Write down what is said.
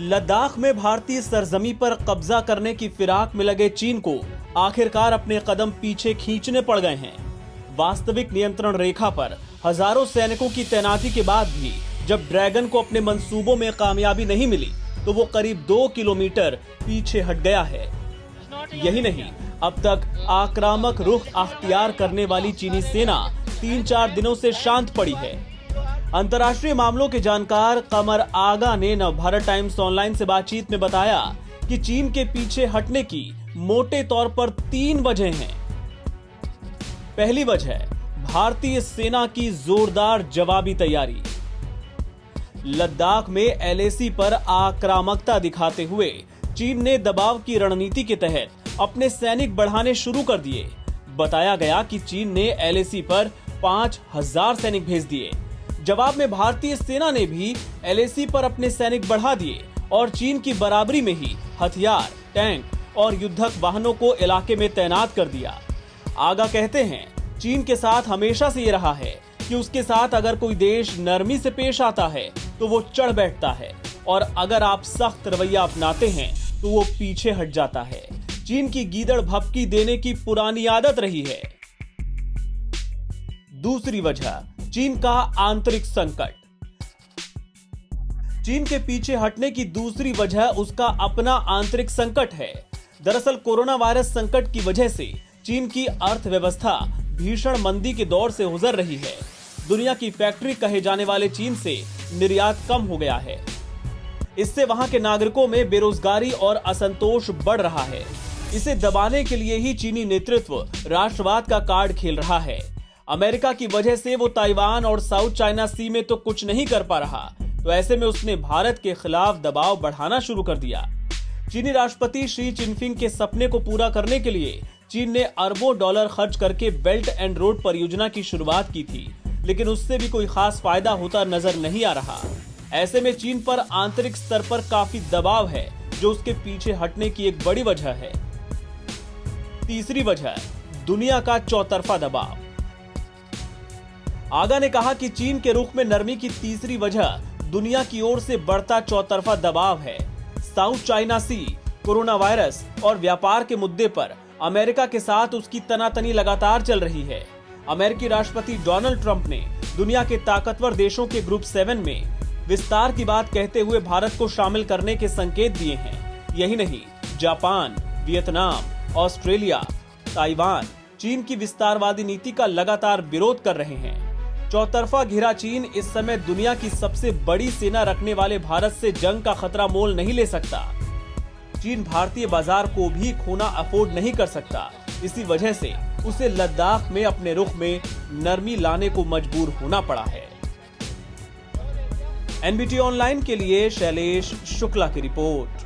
लद्दाख में भारतीय सरजमी पर कब्जा करने की फिराक में लगे चीन को आखिरकार अपने कदम पीछे खींचने पड़ गए हैं। वास्तविक नियंत्रण रेखा पर हजारों सैनिकों की तैनाती के बाद भी जब ड्रैगन को अपने मंसूबों में कामयाबी नहीं मिली तो वो करीब 2 किलोमीटर पीछे हट गया है। यही नहीं, अब तक आक्रामक रुख अख्तियार करने वाली चीनी सेना 3-4 दिनों से शांत पड़ी है। अंतर्राष्ट्रीय मामलों के जानकार कमर आगा ने नवभारत टाइम्स ऑनलाइन से बातचीत में बताया कि चीन के पीछे हटने की मोटे तौर पर 3 वजह हैं। पहली वजह, भारतीय सेना की जोरदार जवाबी तैयारी। लद्दाख में एलएसी पर आक्रामकता दिखाते हुए चीन ने दबाव की रणनीति के तहत अपने सैनिक बढ़ाने शुरू कर दिए। बताया गया कि चीन ने एलएसी पर 5000 सैनिक भेज दिए। जवाब में भारतीय सेना ने भी एलएसी पर अपने सैनिक बढ़ा दिए और चीन की बराबरी में ही हथियार, टैंक और युद्धक वाहनों को इलाके में तैनात कर दिया। आगा कहते हैं, चीन के साथ हमेशा से ये रहा है कि उसके साथ अगर कोई देश नरमी से पेश आता है तो वो चढ़ बैठता है और अगर आप सख्त रवैया अपनाते हैं तो वो पीछे हट जाता है। चीन की गीदड़ भपकी देने की पुरानी आदत रही है। दूसरी वजह, चीन का आंतरिक संकट। चीन के पीछे हटने की दूसरी वजह उसका अपना आंतरिक संकट है। दरअसल कोरोना वायरस संकट की वजह से चीन की अर्थव्यवस्था भीषण मंदी के दौर से गुजर रही है। दुनिया की फैक्ट्री कहे जाने वाले चीन से निर्यात कम हो गया है। इससे वहां के नागरिकों में बेरोजगारी और असंतोष बढ़ रहा है। इसे दबाने के लिए ही चीनी नेतृत्व राष्ट्रवाद का कार्ड खेल रहा है। अमेरिका की वजह से वो ताइवान और साउथ चाइना सी में तो कुछ नहीं कर पा रहा, तो ऐसे में उसने भारत के खिलाफ दबाव बढ़ाना शुरू कर दिया। चीनी राष्ट्रपति शी जिनपिंग के सपने को पूरा करने के लिए चीन ने अरबों डॉलर खर्च करके बेल्ट एंड रोड परियोजना की शुरुआत की थी, लेकिन उससे भी कोई खास फायदा होता नजर नहीं आ रहा। ऐसे में चीन पर आंतरिक स्तर पर काफी दबाव है, जो उसके पीछे हटने की एक बड़ी वजह है। तीसरी वजह, दुनिया का चौतरफा दबाव। आगा ने कहा कि चीन के रुख में नरमी की तीसरी वजह दुनिया की ओर से बढ़ता चौतरफा दबाव है। साउथ चाइना सी, कोरोना वायरस और व्यापार के मुद्दे पर अमेरिका के साथ उसकी तनातनी लगातार चल रही है। अमेरिकी राष्ट्रपति डोनाल्ड ट्रंप ने दुनिया के ताकतवर देशों के ग्रुप 7 में विस्तार की बात कहते हुए भारत को शामिल करने के संकेत दिए हैं। यही नहीं, जापान, वियतनाम, ऑस्ट्रेलिया, ताइवान चीन की विस्तारवादी नीति का लगातार विरोध कर रहे हैं। चौतरफा घिरा चीन इस समय दुनिया की सबसे बड़ी सेना रखने वाले भारत से जंग का खतरा मोल नहीं ले सकता। चीन भारतीय बाजार को भी खोना अफोर्ड नहीं कर सकता। इसी वजह से उसे लद्दाख में अपने रुख में नरमी लाने को मजबूर होना पड़ा है। एनबीटी ऑनलाइन के लिए शैलेश शुक्ला की रिपोर्ट।